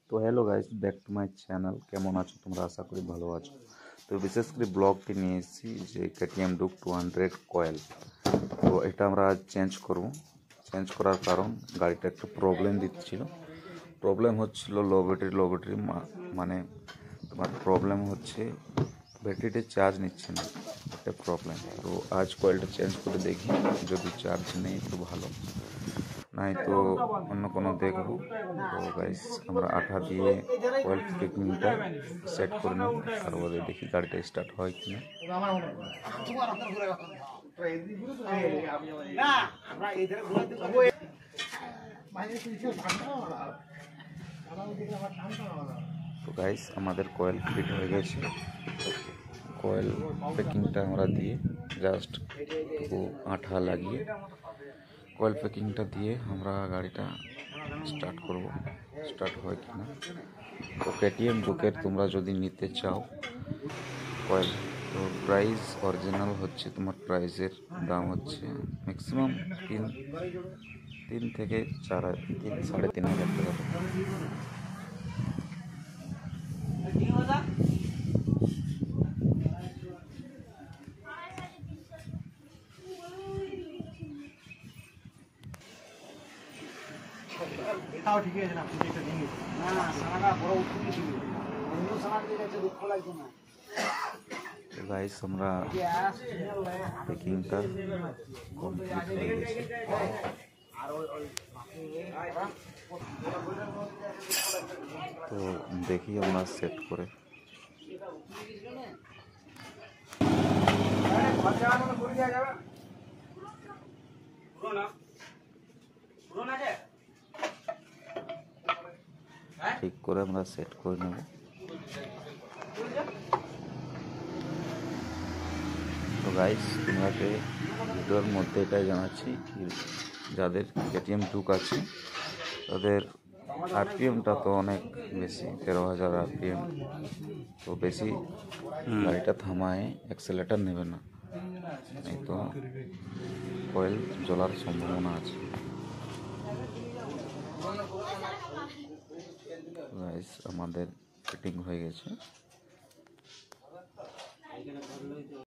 তো hello guys, back to my channel. কেমন আছো তোমরা? আশা করি ভালো আছো। তো বিশেষ করে ব্লগটি নিয়ে এসেছি যে কেটিএম ডুক 200 কয়েল। তো এটা আমরা চেঞ্জ করব। চেঞ্জ করার কারণ গাড়িটা একটু প্রবলেম দিচ্ছিল। প্রবলেম হচ্ছিল লো ব্যাটারি মানে তোমার প্রবলেম হচ্ছে ব্যাটারিতে চার্জ নিচ্ছে না, এটা প্রবলেম। তো আজ কয়েলটা চেঞ্জ করে দেখি, যদি চার্জ নেই তো ভালো, নাই তো অন্য কোনো দেখবো। তো গাইস আমরা আঠা দিয়ে কয়েল ফিটিংটা সেট করে নেব, তারপরে দেখি গাড়িটা স্টার্ট হয় কিনা। তো গাইস আমাদের কয়েল ফিট হয়ে গেছে। কয়েল প্যাকিংটা আমরা দিয়ে জাস্ট একটু আঠা লাগিয়ে কয়েল প্যাকিংটা দিয়ে আমরা গাড়িটা স্টার্ট করব, স্টার্ট হয় কিনা। তো কেটিএম ডুকের তোমরা যদি নিতে চাও কয়েল, তো প্রাইস অরিজিনাল হচ্ছে, তোমার প্রাইসের দাম হচ্ছে ম্যাক্সিমাম তিন থেকে 3,500 টাকা। ঠিক আছে না, প্রজেক্টটা ভেঙে না সারাটা বড় উঠে ছিল, অন্য সারা দিয়ে গেছে, দুঃখ লাগছে না। তো গাইস আমরা প্যাকিংটা কমপ্লিট হয়ে গেছে। তো দেখি আমরা সেট করে। ঠিক করে আমরা সেট করে নেব। তো গাইস তোমাকে ভিডিওর মধ্যে এটাই জানাচ্ছি, যাদের কেটিএম ডুক আছে তাদের আরপিএমটা তো অনেক বেশি, 13,000 আরপিএম। তো বেশি গাড়িটা থামায় অ্যাক্সেলেটার নেবে না, এই তো কয়েল জ্বলার সম্ভাবনা আছে। গাইস আমাদের ফিটিং হয়ে গেছে।